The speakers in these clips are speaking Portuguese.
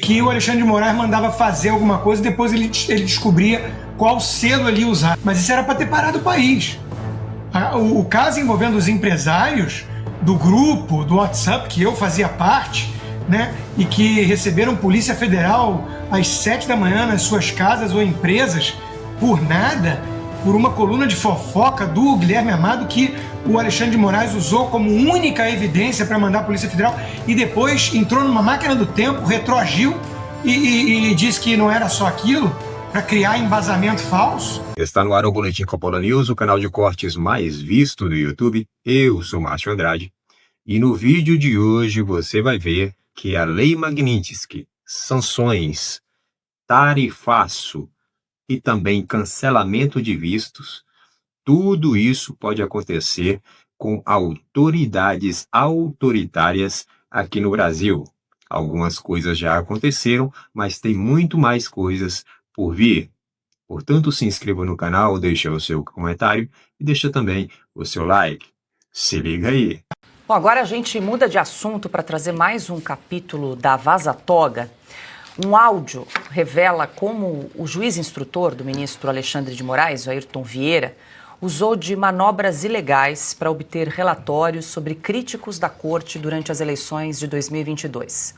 Que o Alexandre de Moraes mandava fazer alguma coisa e depois ele descobria qual selo ele ia usar. Mas isso era para ter parado o país. O caso envolvendo os empresários do grupo, do WhatsApp, que eu fazia parte, né, e que receberam Polícia Federal às 7 da manhã nas suas casas ou empresas, por nada, por uma coluna de fofoca do Guilherme Amado, que o Alexandre de Moraes usou como única evidência para mandar a Polícia Federal e depois entrou numa máquina do tempo, retroagiu e disse que não era só aquilo, para criar embasamento falso. Está no ar o Boletim Coppola News, o canal de cortes mais visto do YouTube. Eu sou Márcio Andrade e no vídeo de hoje você vai ver que a Lei Magnitsky, sanções, tarifaço e também cancelamento de vistos, tudo isso pode acontecer com autoridades autoritárias aqui no Brasil. Algumas coisas já aconteceram, mas tem muito mais coisas por vir. Portanto, se inscreva no canal, deixa o seu comentário e deixa também o seu like. Se liga aí. Bom, agora a gente muda de assunto para trazer mais um capítulo da Vaza Toga. Um áudio revela como o juiz instrutor do ministro Alexandre de Moraes, o Ayrton Vieira, usou de manobras ilegais para obter relatórios sobre críticos da corte durante as eleições de 2022.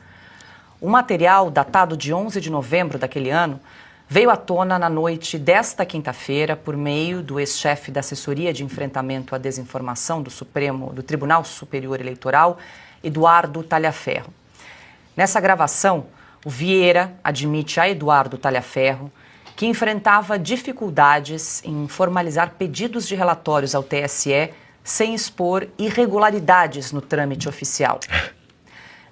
O material, datado de 11 de novembro daquele ano, veio à tona na noite desta quinta-feira por meio do ex-chefe da Assessoria de Enfrentamento à Desinformação do Tribunal Superior Eleitoral, Eduardo Talhaferro. Nessa gravação, o Vieira admite a Eduardo Talhaferro que enfrentava dificuldades em formalizar pedidos de relatórios ao TSE sem expor irregularidades no trâmite oficial.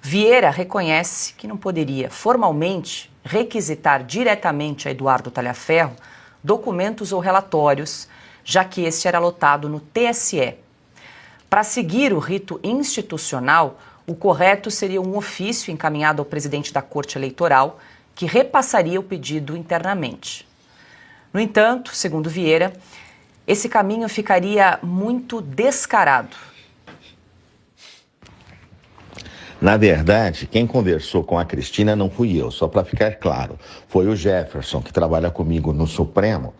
Vieira reconhece que não poderia formalmente requisitar diretamente a Eduardo Talhaferro documentos ou relatórios, já que este era lotado no TSE. Para seguir o rito institucional, o correto seria um ofício encaminhado ao presidente da Corte Eleitoral, que repassaria o pedido internamente. No entanto, segundo Vieira, esse caminho ficaria muito descarado. Na verdade, quem conversou com a Cristina não fui eu, só para ficar claro. Foi o Jefferson, que trabalha comigo no Supremo.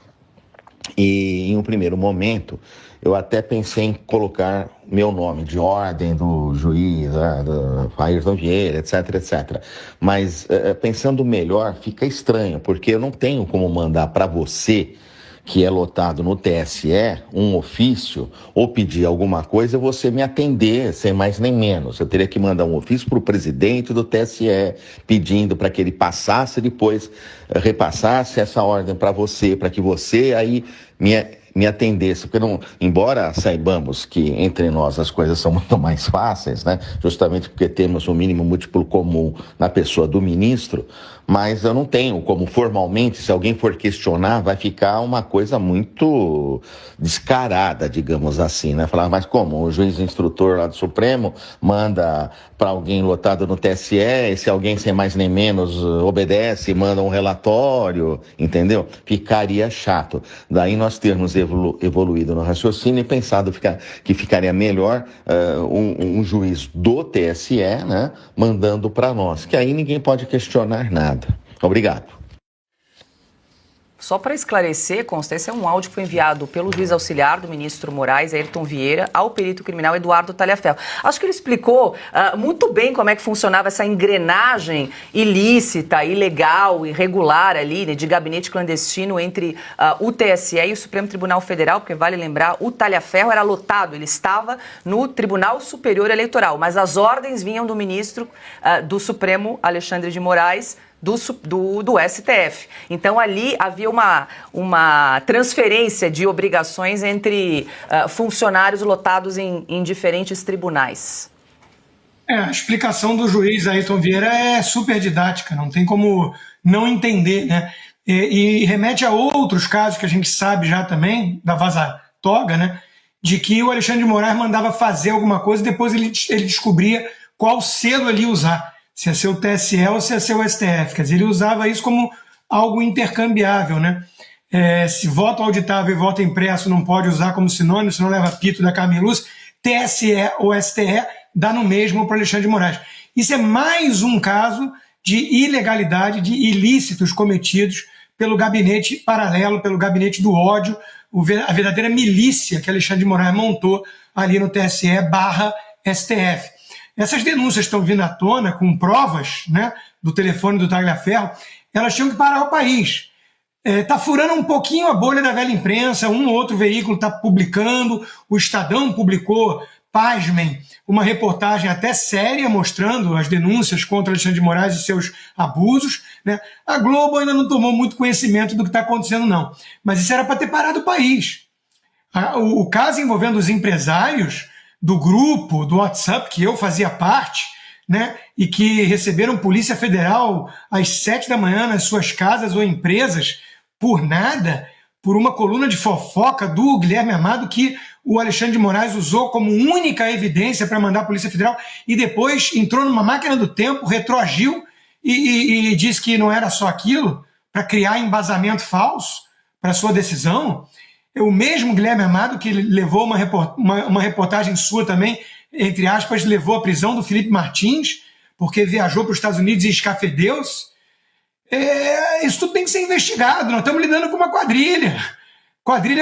E em um primeiro momento, eu até pensei em colocar meu nome de ordem do juiz, do Ayrton Vieira, etc, etc. Mas pensando melhor, fica estranho, porque eu não tenho como mandar para você, que é lotado no TSE, um ofício, ou pedir alguma coisa, você me atender, sem mais nem menos. Eu teria que mandar um ofício para o presidente do TSE, pedindo para que ele passasse, depois repassasse essa ordem para você, para que você aí me atendesse, porque não, embora saibamos que entre nós as coisas são muito mais fáceis, né? Justamente porque temos um mínimo múltiplo comum na pessoa do ministro, mas eu não tenho como formalmente, se alguém for questionar, vai ficar uma coisa muito descarada, digamos assim, né? Falar, mas como? O juiz instrutor lá do Supremo manda para alguém lotado no TSE, e se alguém sem mais nem menos obedece, manda um relatório, entendeu? Ficaria chato. Daí nós termos evoluído no raciocínio e pensado que ficaria melhor um juiz do TSE, né, mandando para nós, que aí ninguém pode questionar nada. Obrigado. Só para esclarecer, consta, esse é um áudio que foi enviado pelo juiz auxiliar do ministro Moraes, Ayrton Vieira, ao perito criminal Eduardo Talhaferro. Acho que ele explicou muito bem como é que funcionava essa engrenagem ilícita, ilegal, irregular ali, né, de gabinete clandestino entre o TSE e o Supremo Tribunal Federal, porque vale lembrar, o Talhaferro era lotado, ele estava no Tribunal Superior Eleitoral, mas as ordens vinham do ministro do Supremo, Alexandre de Moraes, do STF. Então ali havia uma transferência de obrigações entre funcionários lotados em diferentes tribunais. A explicação do juiz Ayrton Vieira é super didática, não tem como não entender, né? E remete a outros casos que a gente sabe já também, da Vaza Toga, né? De que o Alexandre de Moraes mandava fazer alguma coisa e depois ele descobria qual selo ele ia usar. Se ia ser o TSE ou se ia ser o STF. Quer dizer, ele usava isso como algo intercambiável, né? Se voto auditável e voto impresso não pode usar como sinônimo, senão leva pito da Carmen Lúcia, TSE ou STE dá no mesmo para Alexandre de Moraes. Isso é mais um caso de ilegalidade, de ilícitos cometidos pelo gabinete paralelo, pelo gabinete do ódio, a verdadeira milícia que Alexandre de Moraes montou ali no TSE/STF. Essas denúncias estão vindo à tona com provas, né, do telefone do Tagliaferro. Elas tinham que parar o país. Está furando um pouquinho a bolha da velha imprensa, um ou outro veículo está publicando, o Estadão publicou, pasmem, uma reportagem até séria mostrando as denúncias contra Alexandre de Moraes e seus abusos, né? A Globo ainda não tomou muito conhecimento do que está acontecendo, não. Mas isso era para ter parado o país. O caso envolvendo os empresários do grupo, do WhatsApp, que eu fazia parte, né, e que receberam Polícia Federal às 7 da manhã nas suas casas ou empresas, por nada, por uma coluna de fofoca do Guilherme Amado que o Alexandre de Moraes usou como única evidência para mandar a Polícia Federal e depois entrou numa máquina do tempo, retroagiu e disse que não era só aquilo, para criar embasamento falso para sua decisão. O mesmo Guilherme Amado que levou uma reportagem sua também, entre aspas, levou à prisão do Felipe Martins, porque viajou para os Estados Unidos e escafedeu-se. Isso tudo tem que ser investigado. Nós estamos lidando com uma quadrilha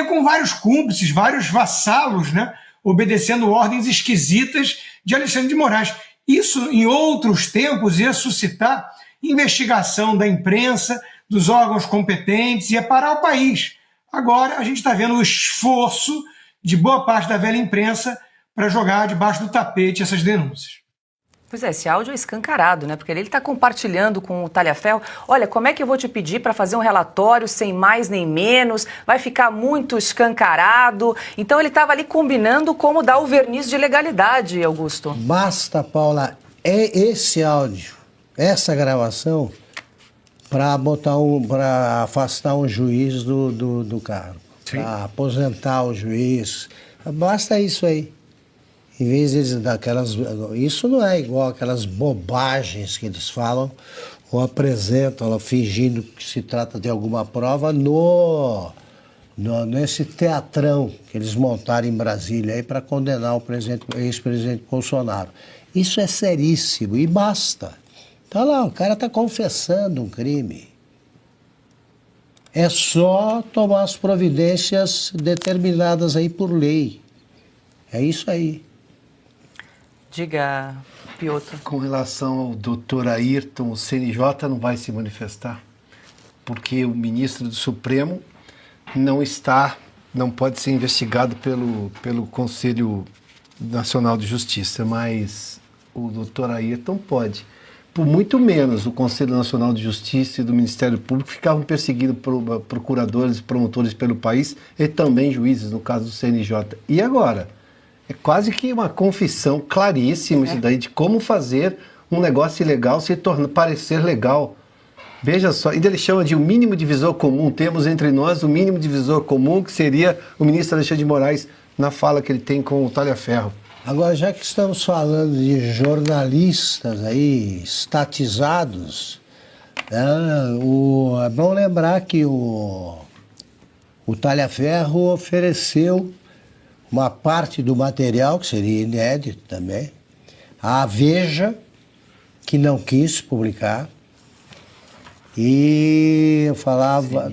com vários cúmplices, vários vassalos, né, obedecendo ordens esquisitas de Alexandre de Moraes. Isso, em outros tempos, ia suscitar investigação da imprensa, dos órgãos competentes, ia parar o país. Agora a gente está vendo o esforço de boa parte da velha imprensa para jogar debaixo do tapete essas denúncias. Pois é, esse áudio é escancarado, né? Porque ele está compartilhando com o Tagliaferro. Olha, como é que eu vou te pedir para fazer um relatório sem mais nem menos? Vai ficar muito escancarado. Então ele estava ali combinando como dar o verniz de legalidade, Augusto. Basta, Paula, esse áudio, essa gravação, para afastar um juiz do cargo, para aposentar o juiz. Basta isso aí. Em vez de eles dar aquelas... Isso não é igual aquelas bobagens que eles falam ou apresentam, fingindo que se trata de alguma prova nesse teatrão que eles montaram em Brasília aí para condenar o ex-presidente Bolsonaro. Isso é seríssimo e basta. Tá lá, o cara está confessando um crime. É só tomar as providências determinadas aí por lei. É isso aí. Diga, Piotr. Com relação ao doutor Ayrton, o CNJ não vai se manifestar, porque o ministro do Supremo não pode ser investigado pelo Conselho Nacional de Justiça, mas o doutor Ayrton pode. Por muito menos o Conselho Nacional de Justiça e do Ministério Público ficavam perseguindo procuradores e promotores pelo país e também juízes, no caso do CNJ. E agora? É quase que uma confissão claríssima isso daí de como fazer um negócio ilegal se parecer legal. Veja só, ainda ele chama de o mínimo divisor comum. Temos entre nós o mínimo divisor comum, que seria o ministro Alexandre de Moraes na fala que ele tem com o Tagliaferro. Agora, já que estamos falando de jornalistas aí estatizados, é bom lembrar que o Tagliaferro ofereceu uma parte do material, que seria inédito também, à Veja, que não quis publicar, e eu falava...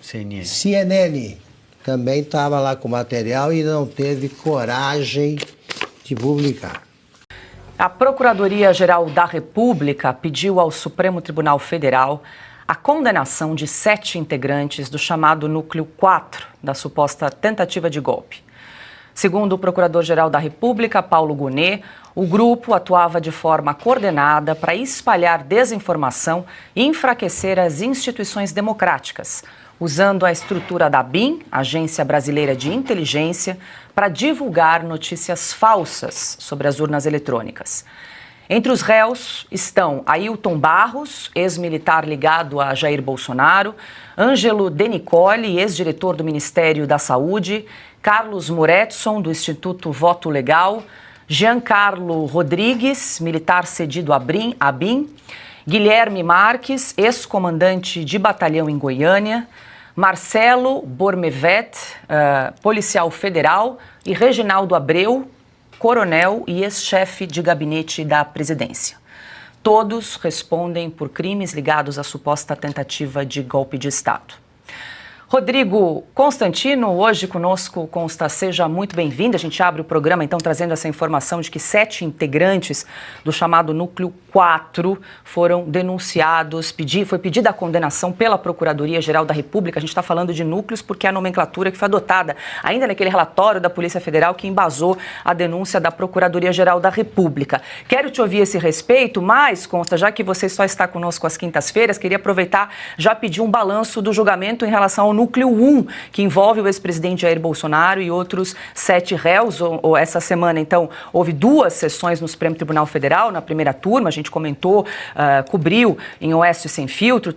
CNN também estava lá com material e não teve coragem de publicar. A Procuradoria-Geral da República pediu ao Supremo Tribunal Federal a condenação de 7 integrantes do chamado Núcleo 4 da suposta tentativa de golpe. Segundo o Procurador-Geral da República, Paulo Gonet, o grupo atuava de forma coordenada para espalhar desinformação e enfraquecer as instituições democráticas, usando a estrutura da ABIN, Agência Brasileira de Inteligência, para divulgar notícias falsas sobre as urnas eletrônicas. Entre os réus estão Ailton Barros, ex-militar ligado a Jair Bolsonaro, Ângelo De Nicoli, ex-diretor do Ministério da Saúde, Carlos Moretson, do Instituto Voto Legal, Giancarlo Rodrigues, militar cedido à ABIN, Guilherme Marques, ex-comandante de batalhão em Goiânia, Marcelo Bormevet, policial federal, e Reginaldo Abreu, coronel e ex-chefe de gabinete da presidência. Todos respondem por crimes ligados à suposta tentativa de golpe de Estado. Rodrigo Constantino, hoje conosco, Consta, seja muito bem-vindo. A gente abre o programa, então, trazendo essa informação de que 7 integrantes do chamado Núcleo 4 foram denunciados, foi pedida a condenação pela Procuradoria-Geral da República. A gente está falando de núcleos porque é a nomenclatura que foi adotada ainda naquele relatório da Polícia Federal que embasou a denúncia da Procuradoria-Geral da República. Quero te ouvir a esse respeito, mas, Consta, já que você só está conosco às quintas-feiras, queria aproveitar, já pedir um balanço do julgamento em relação ao Núcleo 1, que envolve o ex-presidente Jair Bolsonaro e outros 7 réus. Essa semana, então, houve 2 sessões no Supremo Tribunal Federal, na primeira turma, a gente comentou, cobriu em Oeste Sem Filtro,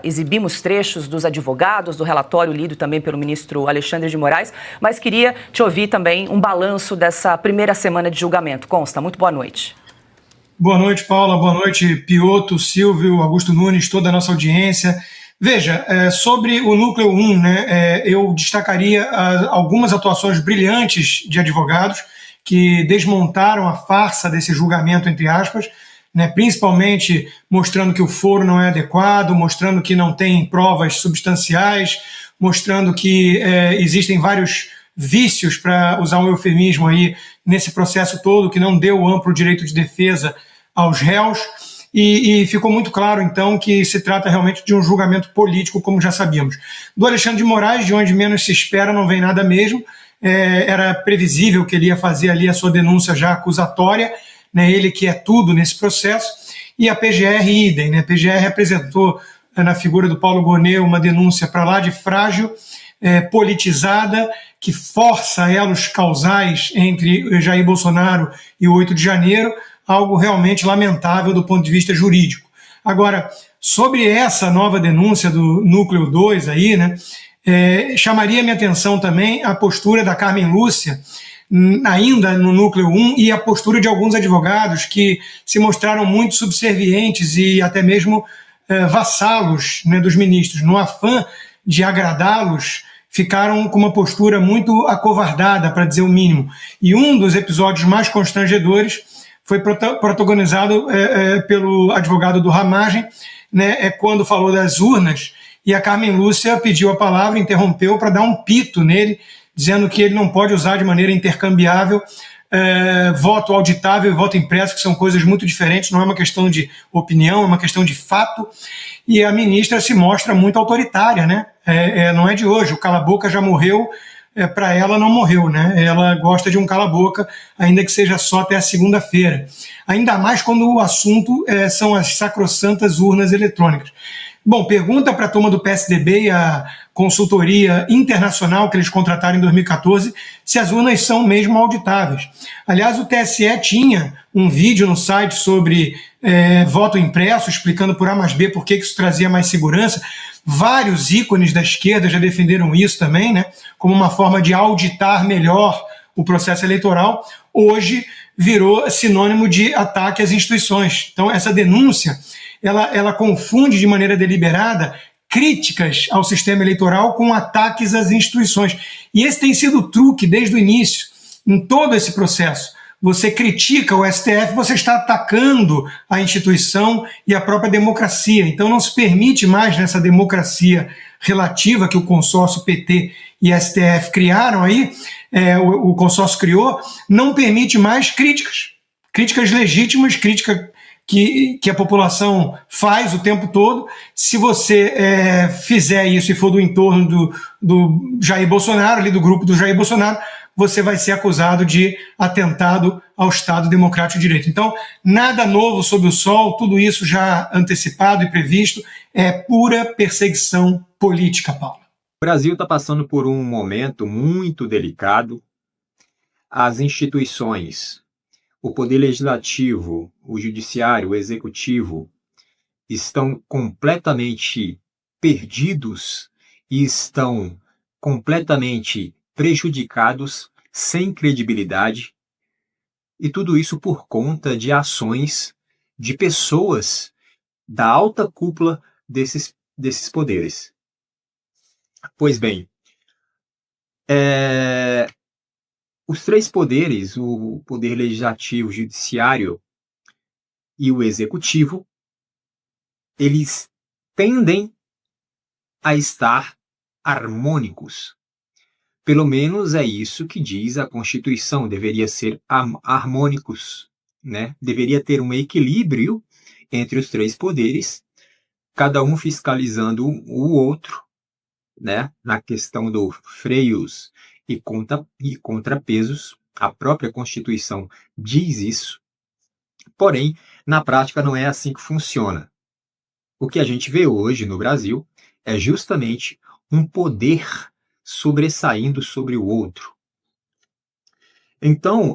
exibimos trechos dos advogados, do relatório lido também pelo ministro Alexandre de Moraes, mas queria te ouvir também um balanço dessa primeira semana de julgamento. Consta, muito boa noite. Boa noite, Paula, boa noite, Piotto, Silvio, Augusto Nunes, toda a nossa audiência. Veja, sobre o Núcleo 1, eu destacaria algumas atuações brilhantes de advogados que desmontaram a farsa desse julgamento, entre aspas, principalmente mostrando que o foro não é adequado, mostrando que não tem provas substanciais, mostrando que existem vários vícios, para usar um eufemismo aí, nesse processo todo, que não deu amplo direito de defesa aos réus. E ficou muito claro, então, que se trata realmente de um julgamento político, como já sabíamos. Do Alexandre de Moraes, de onde menos se espera, não vem nada mesmo. Era previsível que ele ia fazer ali a sua denúncia já acusatória, ele que é tudo nesse processo. E a PGR, idem. A PGR apresentou, na figura do Paulo Gonet, uma denúncia para lá de frágil, politizada, que força elos causais entre Jair Bolsonaro e o 8 de janeiro, algo realmente lamentável do ponto de vista jurídico. Agora, sobre essa nova denúncia do Núcleo 2 aí, chamaria minha atenção também a postura da Carmen Lúcia, ainda no Núcleo 1, e a postura de alguns advogados que se mostraram muito subservientes e até mesmo vassalos dos ministros. No afã de agradá-los, ficaram com uma postura muito acovardada, para dizer o mínimo. E um dos episódios mais constrangedores foi protagonizado pelo advogado do Ramagem, quando falou das urnas, e a Carmen Lúcia pediu a palavra, interrompeu para dar um pito nele, dizendo que ele não pode usar de maneira intercambiável voto auditável e voto impresso, que são coisas muito diferentes, não é uma questão de opinião, é uma questão de fato. E a ministra se mostra muito autoritária, não é de hoje, o cala-boca já morreu, para ela não morreu, Ela gosta de um cala-boca, ainda que seja só até a segunda-feira. Ainda mais quando o assunto são as sacrossantas urnas eletrônicas. Bom, pergunta para a turma do PSDB e a consultoria internacional que eles contrataram em 2014 se as urnas são mesmo auditáveis. Aliás, o TSE tinha um vídeo no site sobre voto impresso, explicando por A mais B por que isso trazia mais segurança. Vários ícones da esquerda já defenderam isso também, como uma forma de auditar melhor o processo eleitoral. Hoje virou sinônimo de ataque às instituições. Então, essa denúncia, ela confunde de maneira deliberada críticas ao sistema eleitoral com ataques às instituições. E esse tem sido o truque desde o início, em todo esse processo. Você critica o STF, você está atacando a instituição e a própria democracia. Então não se permite mais, nessa democracia relativa que o consórcio PT e STF criaram aí, o consórcio criou, não permite mais críticas legítimas, crítica que a população faz o tempo todo. Se você fizer isso e for do entorno do Jair Bolsonaro, ali do grupo do Jair Bolsonaro, você vai ser acusado de atentado ao Estado Democrático de Direito. Então, nada novo sob o sol, tudo isso já antecipado e previsto, é pura perseguição política, Paulo. O Brasil está passando por um momento muito delicado. As instituições, o Poder Legislativo, o Judiciário, o Executivo, estão completamente perdidos e estão completamente prejudicados, sem credibilidade, e tudo isso por conta de ações de pessoas da alta cúpula desses poderes. Pois bem, os 3 poderes, o Poder Legislativo, o Judiciário e o executivo, eles tendem a estar harmônicos. Pelo menos é isso que diz a Constituição, deveria ser harmônicos, né? Deveria ter um equilíbrio entre os três poderes, cada um fiscalizando o outro, né? Na questão dos freios e contrapesos. A própria Constituição diz isso. Porém, na prática não é assim que funciona. O que a gente vê hoje no Brasil é justamente um poder sobressaindo sobre o outro. Então,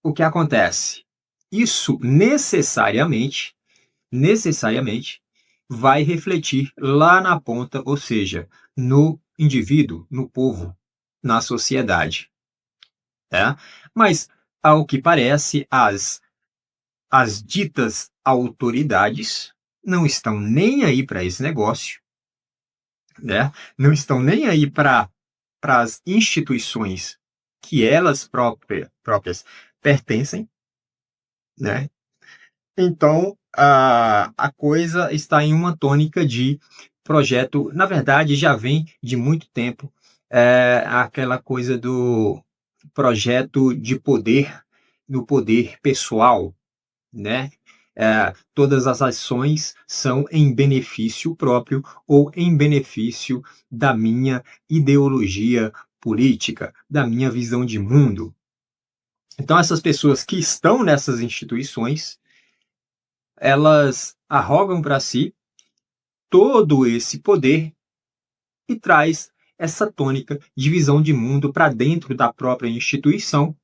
o que acontece? Isso necessariamente vai refletir lá na ponta, ou seja, no indivíduo, no povo, na sociedade. Tá? Mas, ao que parece, as ditas autoridades não estão nem aí para esse negócio, né? Não estão nem aí para as instituições que elas próprias pertencem, né? Então, a coisa está em uma tônica de projeto, na verdade, já vem de muito tempo, aquela coisa do projeto de poder, no poder pessoal, né? Todas as ações são em benefício próprio ou em benefício da minha ideologia política, da minha visão de mundo. Então, essas pessoas que estão nessas instituições, elas arrogam para si todo esse poder e traz essa tônica de visão de mundo para dentro da própria instituição,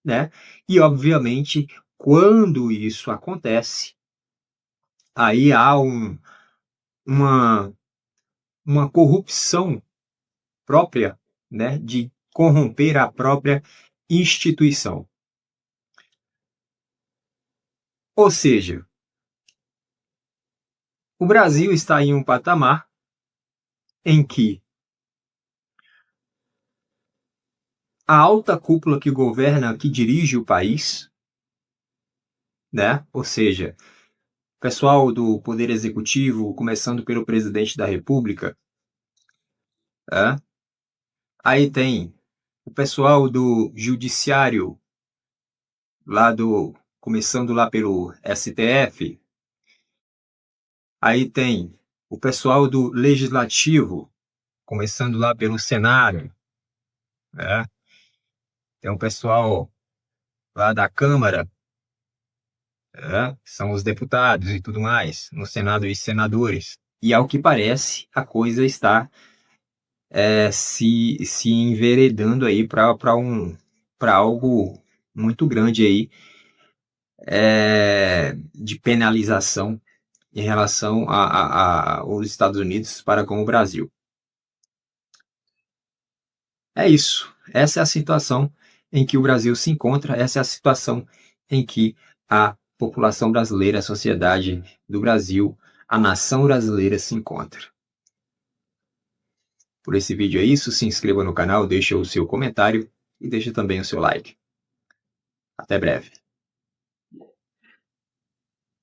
né? E, obviamente, quando isso acontece, aí há uma corrupção própria, né? De corromper a própria instituição. Ou seja, o Brasil está em um patamar em que a alta cúpula que governa, que dirige o país, né? Ou seja, o pessoal do Poder Executivo, começando pelo Presidente da República, né? Aí tem o pessoal do Judiciário, começando lá pelo STF. Aí tem o pessoal do Legislativo, começando lá pelo Senado, né? Tem o pessoal lá da Câmara, são os deputados e tudo mais, no Senado e senadores. E ao que parece, a coisa está se enveredando aí para algo muito grande aí, de penalização em relação aos Estados Unidos para com o Brasil. É isso. Essa é a situação em que o Brasil se encontra, essa é a situação em que a população brasileira, a sociedade do Brasil, a nação brasileira se encontra. Por esse vídeo é isso, se inscreva no canal, deixe o seu comentário e deixe também o seu like. Até breve.